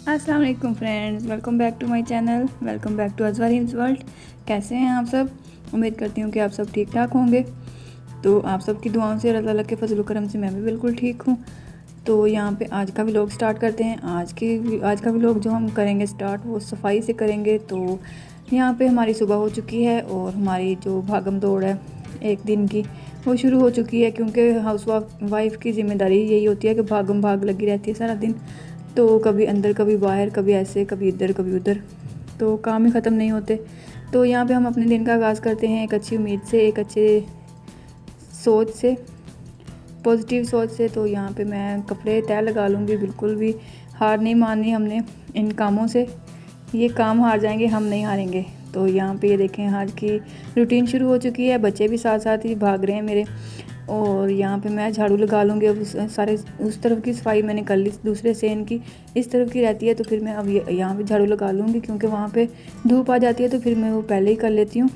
अस्सलाम वालेकुम friends, welcome back to my channel, welcome back to Azwar hymns world. कैसे हैं आप सब? उम्मीद करती हूँ कि आप सब ठीक ठाक होंगे। तो आप सब की दुआओं से, अल्लाह ताला के फजल करम से मैं भी बिल्कुल ठीक हूँ। तो यहाँ पे आज का व्लॉग स्टार्ट करते हैं। आज का व्लॉग जो हम करेंगे स्टार्ट वो सफाई से करेंगे। तो यहाँ पे हमारी सुबह हो चुकी है और हमारी जो भागम दौड़ है एक दिन की वो शुरू हो चुकी है, क्योंकि हाउस वाइफ की ज़िम्मेदारी यही होती है कि भागम भाग लगी रहती है सारा दिन। तो कभी अंदर कभी बाहर, कभी ऐसे कभी इधर कभी उधर, तो काम ही ख़त्म नहीं होते। तो यहाँ पे हम अपने दिन का आगाज़ करते हैं एक अच्छी उम्मीद से, एक अच्छे सोच से, पॉजिटिव सोच से। तो यहाँ पे मैं कपड़े तय लगा लूँगी, बिल्कुल भी हार नहीं माननी हमने इन कामों से। ये काम हार जाएंगे, हम नहीं हारेंगे। तो यहाँ पे ये देखें, आज की रूटीन शुरू हो चुकी है, बच्चे भी साथ साथ ही भाग रहे हैं मेरे। और यहाँ पे मैं झाड़ू लगा लूँगी। अब उस तरफ की सफाई मैंने कर ली, दूसरे सेन की इस तरफ की रहती है, तो फिर मैं अब यहाँ पे झाड़ू लगा लूँगी, क्योंकि वहाँ पे धूप आ जाती है तो फिर मैं वो पहले ही कर लेती हूँ।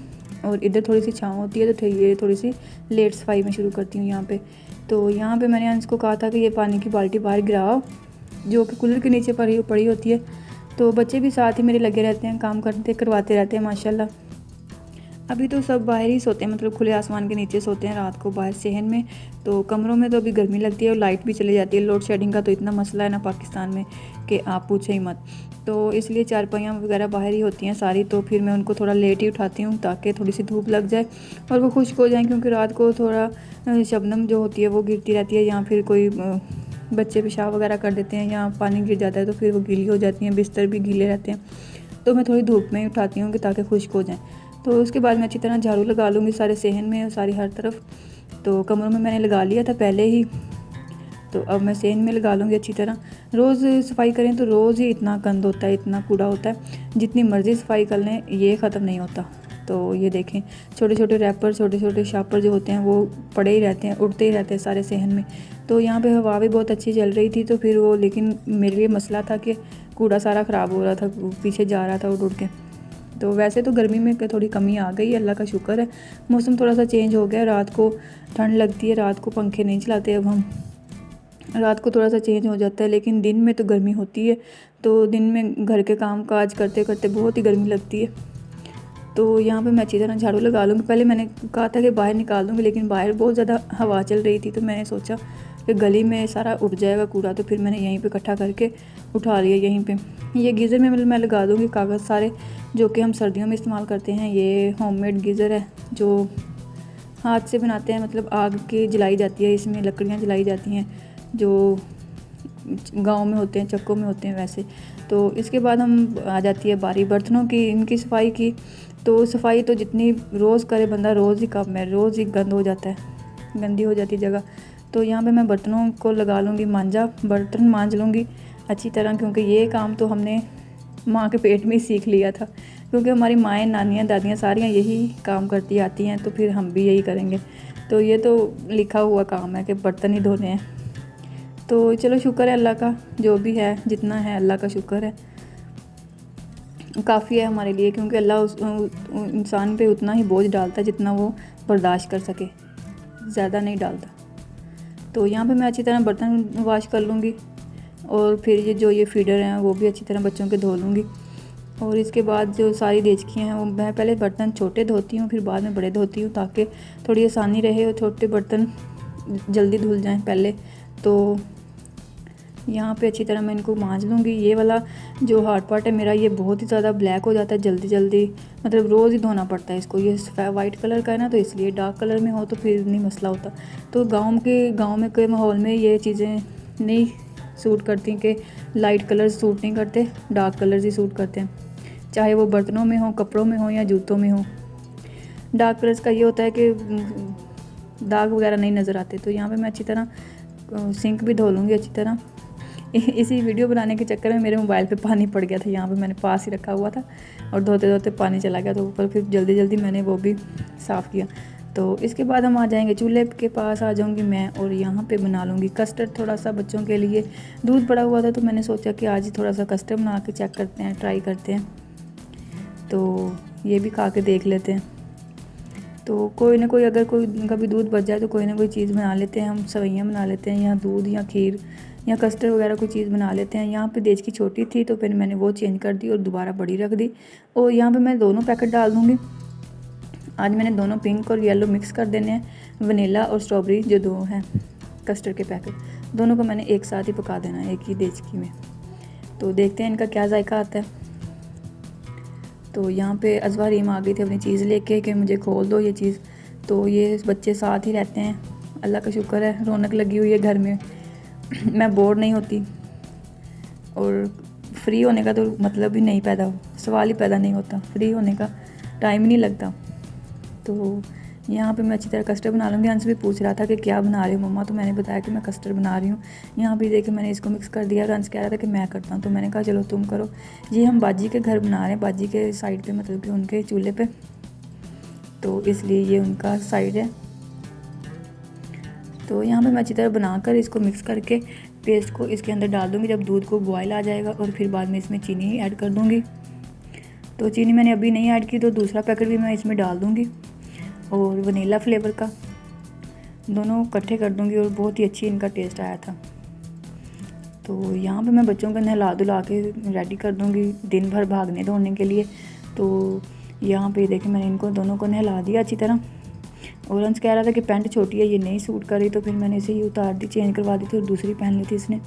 और इधर थोड़ी सी छाँव होती है तो ये थोड़ी सी लेट सफाई में शुरू करती हूँ यहाँ पे। तो यहाँ पे मैंने अंश को कहा था कि ये पानी की बाल्टी बाहर गिराओ, जो कि कूलर के नीचे पड़ी होती है। तो बच्चे भी साथ ही मेरे लगे रहते हैं, काम करवाते रहते हैं माशाल्लाह। अभी तो सब बाहर ही सोते हैं, मतलब खुले आसमान के नीचे सोते हैं रात को बाहर सेहन में। तो कमरों में तो अभी गर्मी लगती है और लाइट भी चली जाती है। लोड शेडिंग का तो इतना मसला है ना पाकिस्तान में कि आप पूछे ही मत। तो इसलिए चारपाइयाँ वगैरह बाहर ही होती हैं सारी। तो फिर मैं उनको थोड़ा लेट ही उठाती हूँ ताकि थोड़ी सी धूप लग जाए और वो खुश्क हो जाएँ, क्योंकि रात को थोड़ा शबनम जो होती है वो गिरती रहती है, या फिर कोई बच्चे पेशाब वगैरह कर देते हैं या पानी गिर जाता है तो फिर वो गीली हो जाती हैं, बिस्तर भी गीले रहते हैं। तो मैं थोड़ी धूप में ही उठाती हूँ कि ताकि खुश्क हो जाएँ। तो उसके बाद मैं अच्छी तरह झाड़ू लगा लूँगी सारे सेहन में और सारी हर तरफ। तो कमरों में मैंने लगा लिया था पहले ही, तो अब मैं सेहन में लगा लूँगी अच्छी तरह। रोज़ सफाई करें तो रोज़ ही इतना गंद होता है, इतना कूड़ा होता है, जितनी मर्ज़ी सफाई कर लें ये ख़त्म नहीं होता। तो ये देखें, छोटे छोटे रैपर, छोटे छोटे शापर जो होते हैं वो पड़े ही रहते हैं, उड़ते ही रहते हैं सारे सेहन में। तो यहाँ पे हवा भी बहुत अच्छी चल रही थी, तो फिर वो, लेकिन मेरे लिए मसला था कि कूड़ा सारा ख़राब हो रहा था, पीछे जा रहा था उड़ उड़ के। तो वैसे तो गर्मी में थोड़ी कमी आ गई, अल्लाह का शुक्र है। मौसम थोड़ा सा चेंज हो गया, रात को ठंड लगती है, रात को पंखे नहीं चलाते अब हम, रात को थोड़ा सा चेंज हो जाता है, लेकिन दिन में तो गर्मी होती है। तो दिन में घर के काम काज करते करते बहुत ही गर्मी लगती है। तो यहाँ पे मैं अच्छी तरह झाड़ू लगा लूँगी। पहले मैंने कहा था कि बाहर निकाल दूँगी, लेकिन बाहर बहुत ज़्यादा हवा चल रही थी, तो मैंने सोचा कि गली में सारा उड़ जाएगा कूड़ा, तो फिर मैंने यहीं पे इकट्ठा करके उठा लिया यहीं पे। ये गीज़र में मैं लगा दूँगी कागज़ सारे, जो कि हम सर्दियों में इस्तेमाल करते हैं। ये होममेड गीज़र है जो हाथ से बनाते हैं, मतलब आग की जलाई जाती है, इसमें लकड़ियाँ जलाई जाती हैं जो गांव में होते हैं, चक्कों में होते हैं वैसे। तो इसके बाद हम आ जाती है बारी बर्तनों की, इनकी सफाई की। तो सफाई तो जितनी रोज़ करे बंदा, रोज़ ही कम है, रोज़ ही गंद हो जाता है, गंदी हो जाती जगह। तो यहाँ पे मैं बर्तनों को लगा लूँगी मांझा, बर्तन मांझ लूँगी अच्छी तरह, क्योंकि ये काम तो हमने माँ के पेट में ही सीख लिया था, क्योंकि हमारी माएँ, नानियाँ, दादियाँ सारियाँ यही काम करती आती हैं, तो फिर हम भी यही करेंगे। तो ये तो लिखा हुआ काम है कि बर्तन ही धोने हैं। तो चलो शुक्र है अल्लाह का, जो भी है जितना है अल्लाह का शुक्र है, काफ़ी है हमारे लिए, क्योंकि अल्लाह उस इंसान पे उतना ही बोझ डालता है जितना वो बर्दाश्त कर सके, ज़्यादा नहीं डालता। तो यहाँ पे मैं अच्छी तरह बर्तन वॉश कर लूँगी, और फिर ये फीडर हैं वो भी अच्छी तरह बच्चों के धो लूँगी। और इसके बाद जो सारी देचकियाँ हैं वो मैं पहले बर्तन छोटे धोती हूँ, फिर बाद में बड़े धोती हूँ, ताकि थोड़ी आसानी रहे और छोटे बर्तन जल्दी धुल जाएँ पहले। तो यहाँ पे अच्छी तरह मैं इनको मांज लूँगी। ये वाला जो हार्ड पार्ट है मेरा, ये बहुत ही ज़्यादा ब्लैक हो जाता है जल्दी जल्दी, मतलब रोज़ ही धोना पड़ता है इसको। ये वाइट कलर का है ना, तो इसलिए डार्क कलर में हो तो फिर नहीं मसला होता। तो गाँव में के माहौल में ये चीज़ें नहीं सूट करती, कि लाइट कलर सूट नहीं करते, डार्क कलर्स ही सूट करते हैं, चाहे वो बर्तनों में हो, कपड़ों में हो या जूतों में हो। डार्क कलर्स का ये होता है कि दाग वगैरह नहीं नज़र आते। तो यहाँ पे मैं अच्छी तरह सिंक भी धो लूँगी अच्छी तरह। इसी वीडियो बनाने के चक्कर में मेरे मोबाइल पे पानी पड़ गया था, यहाँ पे मैंने पास ही रखा हुआ था, और धोते धोते पानी चला गया, तो ऊपर फिर जल्दी जल्दी मैंने वो भी साफ़ किया। तो इसके बाद हम आ जाएंगे चूल्हे के पास, आ जाऊंगी मैं, और यहाँ पे बना लूँगी कस्टर्ड थोड़ा सा बच्चों के लिए। दूध पड़ा हुआ था तो मैंने सोचा कि आज ही थोड़ा सा कस्टर्ड बना के चेक करते हैं, ट्राई करते हैं, तो ये भी खा के देख लेते हैं। तो कोई ना कोई, अगर कोई कभी दूध बच जाए तो कोई ना कोई चीज़ बना लेते हैं हम, सेवइयाँ बना लेते हैं, या दूध या खीर, या कस्टर्ड वगैरह कोई चीज़ बना लेते हैं। यहाँ पे देचकी छोटी थी तो फिर मैंने वो चेंज कर दी और दोबारा बड़ी रख दी। और यहाँ पे मैं दोनों पैकेट डाल दूँगी। आज मैंने दोनों पिंक और येलो मिक्स कर देने हैं, वनीला और स्ट्रॉबेरी जो दो हैं कस्टर्ड के पैकेट, दोनों को मैंने एक साथ ही पका देना है एक ही देचकी में। तो देखते हैं इनका क्या जायका आता है। तो यहाँ पे अज़वा रीम आ गई थी अपनी चीज़ लेके कि मुझे खोल दो ये चीज़। तो ये बच्चे साथ ही रहते हैं, अल्लाह का शुक्र है, रौनक लगी हुई है घर में। मैं बोर नहीं होती और फ्री होने का तो मतलब ही नहीं पैदा, सवाल ही पैदा नहीं होता, फ्री होने का टाइम ही नहीं लगता। तो यहाँ पे मैं अच्छी तरह कस्टर्ड बना लूँगी। अंश भी पूछ रहा था कि क्या बना रही हूँ मम्मा, तो मैंने बताया कि मैं कस्टर्ड बना रही हूँ। यहाँ पे देखिए मैंने इसको मिक्स कर दिया और अंश कह रहा था कि मैं करता हूँ, तो मैंने कहा चलो तुम करो। ये हम बाजी के घर बना रहे हैं, बाजी के साइड पे, मतलब कि उनके चूल्हे पे, तो इसलिए ये उनका साइड है। तो यहाँ पर मैं अच्छी तरह बनाकर इसको मिक्स करके पेस्ट को इसके अंदर डाल दूँगी जब दूध को बॉयल आ जाएगा, और फिर बाद में इसमें चीनी ऐड कर दूँगी। तो चीनी मैंने अभी नहीं ऐड की, तो दूसरा पैकेट भी मैं इसमें डाल दूँगी और वनीला फ्लेवर का, दोनों इकट्ठे कर दूँगी और बहुत ही अच्छी इनका टेस्ट आया था। तो यहाँ पे मैं बच्चों को नहला धुला के रेडी कर दूँगी दिन भर भागने दौड़ने के लिए। तो यहाँ पे देखिए मैंने इनको दोनों को नहला दिया अच्छी तरह। और अंश कह रहा था कि पैंट छोटी है, ये नहीं सूट कर रही, तो फिर मैंने इसे ही उतार दी, चेंज करवा दी थी और दूसरी पहन ली थी इसने।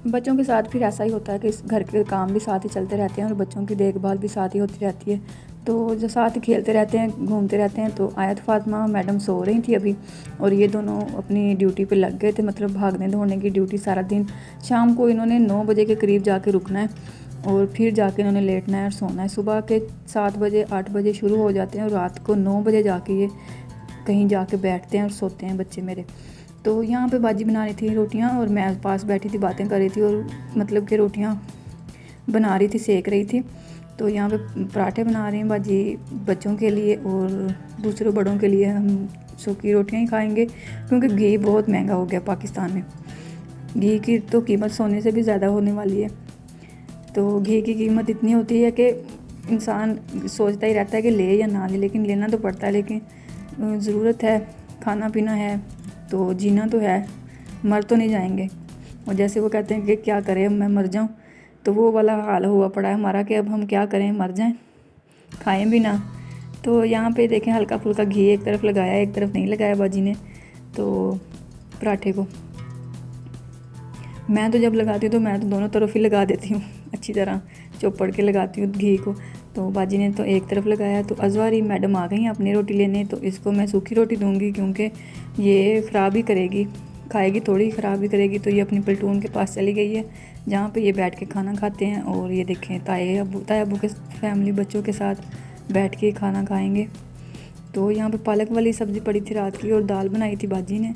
बच्चों के साथ फिर ऐसा ही होता है कि इस घर के काम भी साथ ही चलते रहते हैं और बच्चों की देखभाल भी साथ ही होती रहती है। तो जो साथ ही खेलते रहते हैं, घूमते रहते हैं। तो आयत फातिमा मैडम सो रही थी अभी, और ये दोनों अपनी ड्यूटी पे लग गए थे, मतलब भागने दौड़ने की ड्यूटी सारा दिन। शाम को इन्होंने 9 बजे के करीब जाके रुकना है और फिर जाके इन्होंने लेटना है और सोना है। सुबह के 7 बजे 8 बजे शुरू हो जाते हैं और रात को 9 बजे जाके ये कहीं जाके बैठते हैं और सोते हैं बच्चे मेरे। तो यहाँ पे बाजी बना रही थी रोटियाँ और मैं पास बैठी थी, बातें कर रही थी और मतलब कि रोटियाँ बना रही थी, सेक रही थी। तो यहाँ पे पराठे बना रही हैं बाजी बच्चों के लिए, और दूसरे बड़ों के लिए हम सूखी रोटियाँ ही खाएंगे, क्योंकि घी बहुत महंगा हो गया पाकिस्तान में। घी की तो कीमत सोने से भी ज़्यादा होने वाली है। तो घी की कीमत इतनी होती है कि इंसान सोचता ही रहता है कि ले या ना ले, लेकिन लेना तो पड़ता है। लेकिन ज़रूरत है, खाना पीना है, तो जीना तो है, मर तो नहीं जाएंगे। और जैसे वो कहते हैं कि क्या करें अब मैं मर जाऊं, तो वो वाला हाल हुआ पड़ा है हमारा कि अब हम क्या करें, मर जाएं, खाएं भी ना। तो यहाँ पे देखें हल्का फुल्का घी एक तरफ लगाया, एक तरफ नहीं लगाया बाजी ने। तो पराठे को मैं तो जब लगाती हूँ तो मैं तो दोनों तरफ ही लगा देती हूँ, अच्छी तरह चौपड़ के लगाती हूँ घी को। तो बाजी ने तो एक तरफ लगाया। तो अज़वारी मैडम आ गई अपनी रोटी लेने, तो इसको मैं सूखी रोटी दूंगी क्योंकि ये ख़राब ही करेगी, खाएगी थोड़ी, ख़राब ही करेगी। तो ये अपनी पलटून के पास चली गई है जहाँ पे ये बैठ के खाना खाते हैं। और ये देखें ताए अबू के फैमिली बच्चों के साथ बैठ के खाना खाएँगे। तो यहाँ पर पालक वाली सब्ज़ी पड़ी थी रात की और दाल बनाई थी बाजी ने।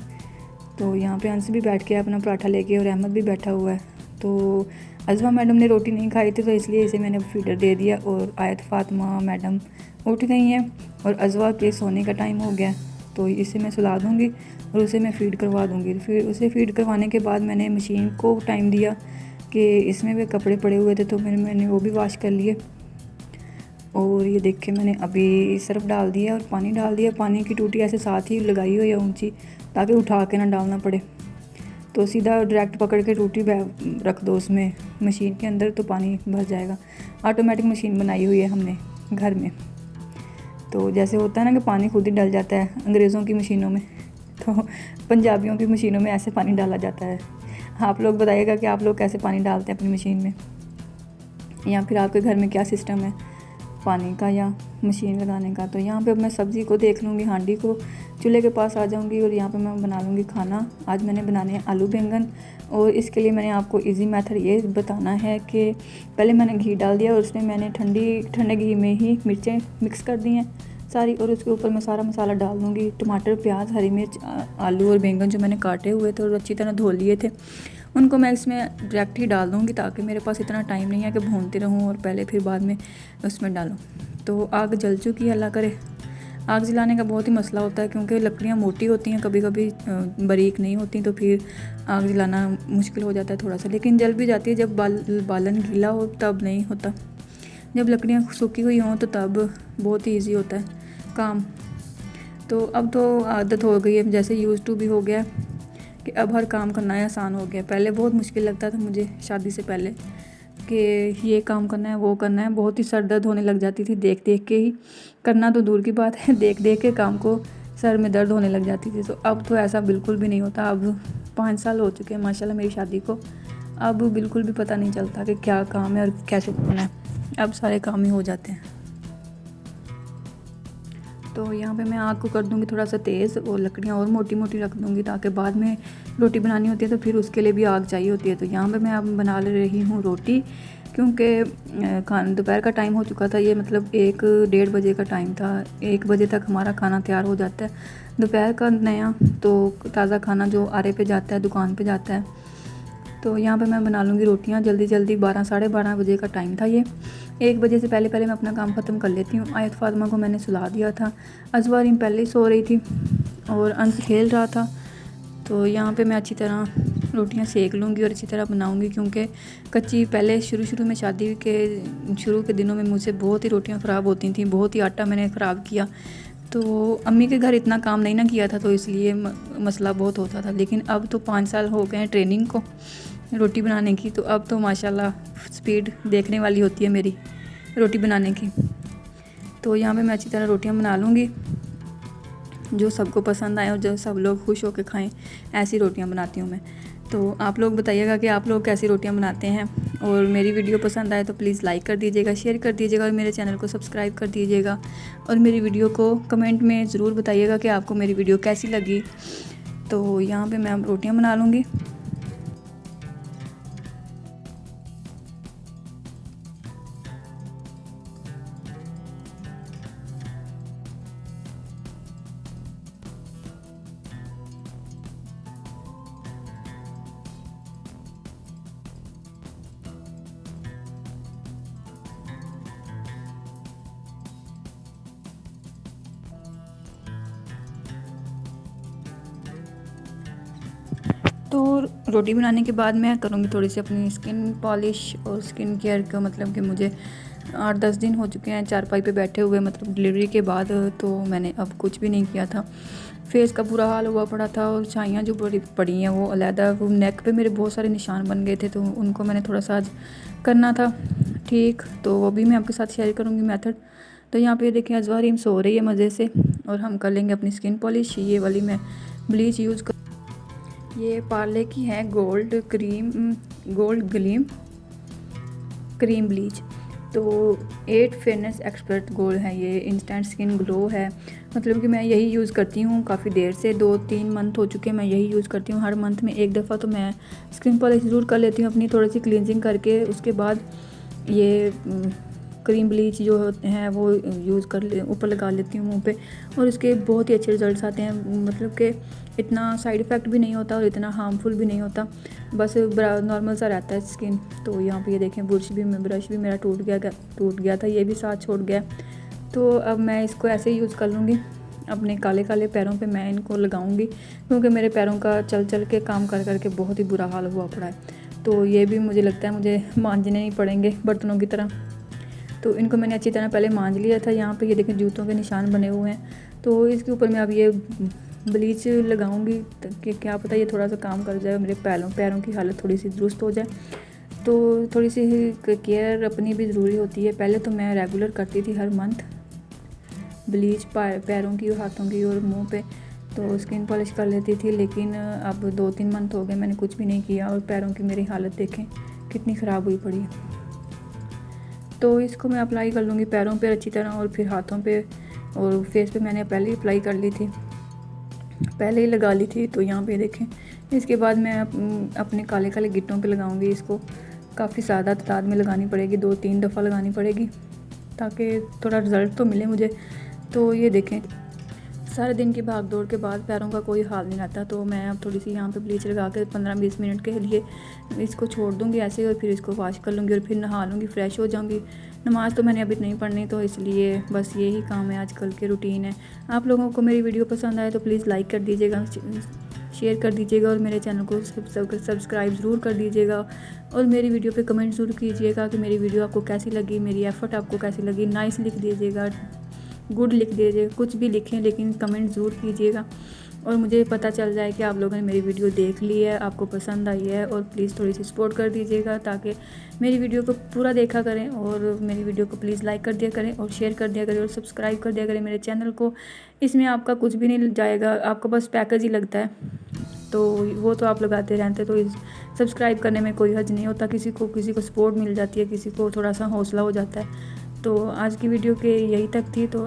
तो यहाँ पे अंश भी बैठ के अपना पराठा लेके और अहमद भी बैठा हुआ है। तो अज़वा मैडम ने रोटी नहीं खाई थी, तो इसलिए इसे मैंने फीडर दे दिया। और आयत फातिमा मैडम उठ गई हैं और अज़वा के सोने का टाइम हो गया, तो इसे मैं सुला दूँगी और उसे मैं फ़ीड करवा दूँगी। फिर उसे फ़ीड करवाने के बाद मैंने मशीन को टाइम दिया कि इसमें भी कपड़े पड़े हुए थे, तो मैंने वो भी वॉश कर लिए। और ये देख के मैंने अभी सर्फ डाल दिया और पानी डाल दिया। पानी की टूटी ऐसे साथ ही लगाई हुई है ऊंची, ताकि उठा के ना डालना पड़े। तो सीधा डायरेक्ट पकड़ के टूटी रख दो उसमें मशीन के अंदर, तो पानी भर जाएगा। ऑटोमेटिक मशीन बनाई हुई है हमने घर में। तो जैसे होता है ना कि पानी खुद ही डल जाता है अंग्रेज़ों की मशीनों में, तो पंजाबियों की मशीनों में ऐसे पानी डाला जाता है। आप लोग बताइएगा कि आप लोग कैसे पानी डालते हैं अपनी मशीन में, या फिर आपके घर में क्या सिस्टम है पानी का या मशीन लगाने का। तो यहाँ पे अब मैं सब्ज़ी को देख लूँगी, हांडी को चूल्हे के पास आ जाऊँगी और यहाँ पे मैं बना लूँगी खाना। आज मैंने बनाने हैं आलू बैंगन, और इसके लिए मैंने आपको इजी मेथड ये बताना है कि पहले मैंने घी डाल दिया और उसमें मैंने ठंडे घी में ही मिर्चें मिक्स कर दी हैं सारी, और उसके ऊपर मैं सारा मसाला डाल दूँगी। टमाटर, प्याज, हरी मिर्च, आलू और बैंगन जो मैंने काटे हुए थे और अच्छी तरह धो लिए थे, उनको मैं इसमें डायरेक्ट ही डाल दूँगी, ताकि मेरे पास इतना टाइम नहीं है कि भूनती रहूँ और पहले फिर बाद में उसमें डालूँ। तो आग जल चुकी है, अल्लाह करे। आग जलाने का बहुत ही मसला होता है क्योंकि लकड़ियाँ मोटी होती हैं, कभी कभी बारीक नहीं होती, तो फिर आग जलाना मुश्किल हो जाता है थोड़ा सा। लेकिन जल भी जाती है जब बालन गीला हो, तब नहीं होता। जब लकड़ियाँ सूखी हुई हों तो तब बहुत ही ईजी होता है काम। तो अब तो आदत हो गई है, जैसे यूज़ टू भी हो गया कि अब हर काम करना है आसान हो गया। पहले बहुत मुश्किल लगता था मुझे शादी से पहले कि ये काम करना है, वो करना है, बहुत ही सर दर्द होने लग जाती थी देख देख के ही। करना तो दूर की बात है, देख देख के काम को सर में दर्द होने लग जाती थी। तो अब तो ऐसा बिल्कुल भी नहीं होता। अब 5 साल हो चुके हैं माशाल्लाह मेरी शादी को। अब बिल्कुल भी पता नहीं चलता कि क्या काम है और कैसे करना है। अब सारे काम ही हो जाते हैं। तो यहाँ पे मैं आग को कर दूँगी थोड़ा सा तेज़ और लकड़ियाँ और मोटी मोटी रख दूँगी, ताकि बाद में रोटी बनानी होती है तो फिर उसके लिए भी आग चाहिए होती है। तो यहाँ पे मैं अब बना ले रही हूँ रोटी, क्योंकि खाना दोपहर का टाइम हो चुका था। ये मतलब 1-1:30 बजे का टाइम था। 1 बजे तक हमारा खाना तैयार हो जाता है दोपहर का नया, तो ताज़ा खाना जो आरे पे जाता है, दुकान पे जाता है। तो यहाँ पे मैं बना लूँगी रोटियाँ जल्दी जल्दी। 12-12:30 बजे का टाइम था ये। 1 बजे से पहले पहले मैं अपना काम ख़त्म कर लेती हूँ। आयत फातिमा को मैंने सुला दिया था। अज़वारीम पहले ही सो रही थी और अंश खेल रहा था। तो यहाँ पे मैं अच्छी तरह रोटियाँ सेक लूँगी और अच्छी तरह बनाऊँगी, क्योंकि कच्ची पहले शुरू में शादी के शुरू के दिनों में मुझसे बहुत ही रोटियाँ ख़राब होती थी, बहुत ही आटा मैंने ख़राब किया। तो अम्मी के घर इतना काम नहीं ना किया था, तो इसलिए मसला बहुत होता था। लेकिन अब तो 5 साल हो गए हैं ट्रेनिंग को रोटी बनाने की, तो अब तो माशाल्लाह स्पीड देखने वाली होती है मेरी रोटी बनाने की। तो यहाँ पे मैं अच्छी तरह रोटियाँ बना लूँगी जो सबको पसंद आए और जो सब लोग खुश होकर खाएं, ऐसी रोटियाँ बनाती हूँ मैं। तो आप लोग बताइएगा कि आप लोग कैसी रोटियाँ बनाते हैं। और मेरी वीडियो पसंद आए तो प्लीज़ लाइक कर दीजिएगा, शेयर कर दीजिएगा और मेरे चैनल को सब्सक्राइब कर दीजिएगा। और मेरी वीडियो को कमेंट में ज़रूर बताइएगा कि आपको मेरी वीडियो कैसी लगी। तो यहाँ पे मैं अब रोटियाँ बना लूँगी। तो रोटी बनाने के बाद मैं करूँगी थोड़ी सी अपनी स्किन पॉलिश और स्किन केयर का, मतलब कि मुझे 8-10 दिन हो चुके हैं चारपाई पे बैठे हुए, मतलब डिलीवरी के बाद। तो मैंने अब कुछ भी नहीं किया था। फेस का बुरा हाल हुआ पड़ा था और छाइयाँ जो बड़ी पड़ी हैं वो अलहदा, वो नेक पे मेरे बहुत सारे निशान बन गए थे, तो उनको मैंने थोड़ा सा आज करना था ठीक। तो वो भी मैं आपके साथ शेयर करूँगी मेथड। तो यहाँ पे देखिए अज़वारीम सो रही है मज़े से और हम कर लेंगे अपनी स्किन पॉलिश। ये वाली मैं ब्लीच यूज़ कर, ये पार्ले की है गोल्ड ग्लीम क्रीम ब्लीच। तो 8 फेयरनेस एक्सपर्ट गोल्ड है ये, इंस्टेंट स्किन ग्लो है। मतलब कि मैं यही यूज़ करती हूँ काफ़ी देर से, 2-3 मंथ हो चुके हैं मैं यही यूज़ करती हूँ। हर मंथ में एक दफ़ा तो मैं स्किन पॉलिश ज़रूर कर लेती हूँ अपनी, थोड़ी सी क्लींजिंग करके। उसके बाद ये क्रीम ब्लीच जो होते हैं वो यूज़ कर ले, ऊपर लगा लेती हूँ मुंह पे, और इसके बहुत ही अच्छे रिजल्ट्स आते हैं। मतलब कि इतना साइड इफ़ेक्ट भी नहीं होता और इतना हार्मफुल भी नहीं होता, बस नॉर्मल सा रहता है स्किन। तो यहाँ पे ये देखें ब्रश भी मेरा टूट गया था, ये भी साथ छोड़ गया। तो अब मैं इसको ऐसे ही यूज़ कर लूँगी अपने काले काले पैरों पे मैं इनको लगाऊंगी, क्योंकि मेरे पैरों का चल चल के काम कर कर के बहुत ही बुरा हाल हुआ पड़ा है। तो ये भी मुझे लगता है मुझे मांजने नहीं पड़ेंगे बर्तनों की तरह। तो इनको मैंने अच्छी तरह पहले मांज लिया था। यहाँ पे ये देखें जूतों के निशान बने हुए हैं। तो इसके ऊपर मैं अब ये ब्लीच लगाऊंगी कि क्या पता ये थोड़ा सा काम कर जाए, मेरे पैरों की हालत थोड़ी सी दुरुस्त हो जाए। तो थोड़ी सी केयर अपनी भी ज़रूरी होती है। पहले तो मैं रेगुलर करती थी हर मंथ ब्लीच पैरों की, हाथों की और मुंह पे, तो स्किन पॉलिश कर लेती थी। लेकिन अब 2-3 मंथ हो गए मैंने कुछ भी नहीं किया और पैरों की मेरी हालत देखें कितनी ख़राब हुई पड़ी है। तो इसको मैं अप्लाई कर लूँगी पैरों पे अच्छी तरह और फिर हाथों पे और फेस पे मैंने पहले ही अप्लाई कर ली थी, पहले ही लगा ली थी। तो यहाँ पे देखें, इसके बाद मैं अपने काले काले गिट्टों पे लगाऊंगी। इसको काफ़ी ज़्यादा तादाद में लगानी पड़ेगी, 2-3 दफ़ा लगानी पड़ेगी ताकि थोड़ा रिज़ल्ट तो मिले मुझे। तो ये देखें सारे दिन की भाग दौड़ के बाद पैरों का कोई हाल नहीं रहता। तो मैं अब थोड़ी सी यहाँ पे ब्लीच लगा के 15-20 मिनट के लिए इसको छोड़ दूँगी ऐसे, और फिर इसको वॉश कर लूँगी और फिर नहा लूँगी, फ़्रेश हो जाऊँगी। नमाज़ तो मैंने अभी नहीं पढ़नी, तो इसलिए बस यही काम है, आजकल के रूटीन है। आप लोगों को मेरी वीडियो पसंद आए तो प्लीज़ लाइक कर दीजिएगा, शेयर कर दीजिएगा और मेरे चैनल को सब्सक्राइब ज़रूर कर दीजिएगा। और मेरी वीडियो पे कमेंट ज़रूर कीजिएगा कि मेरी वीडियो आपको कैसी लगी, मेरी एफ़र्ट आपको कैसी लगी। नाइस लिख दीजिएगा, गुड लिख दीजिएगा, कुछ भी लिखें लेकिन कमेंट ज़रूर कीजिएगा। और मुझे पता चल जाए कि आप लोगों ने मेरी वीडियो देख ली है, आपको पसंद आई है। और प्लीज़ थोड़ी सी सपोर्ट कर दीजिएगा ताकि मेरी वीडियो को पूरा देखा करें और मेरी वीडियो को प्लीज़ लाइक कर दिया करें और शेयर कर दिया करें और सब्सक्राइब कर दिया करें मेरे चैनल को। इसमें आपका कुछ भी नहीं जाएगा, आपको बस पैकेज ही लगता है, तो वो तो आप लगाते रहते, तो इस सब्सक्राइब करने में कोई हर्ज नहीं होता। किसी को सपोर्ट मिल जाती है, किसी को थोड़ा सा हौसला हो जाता है। तो आज की वीडियो के यही तक थी। तो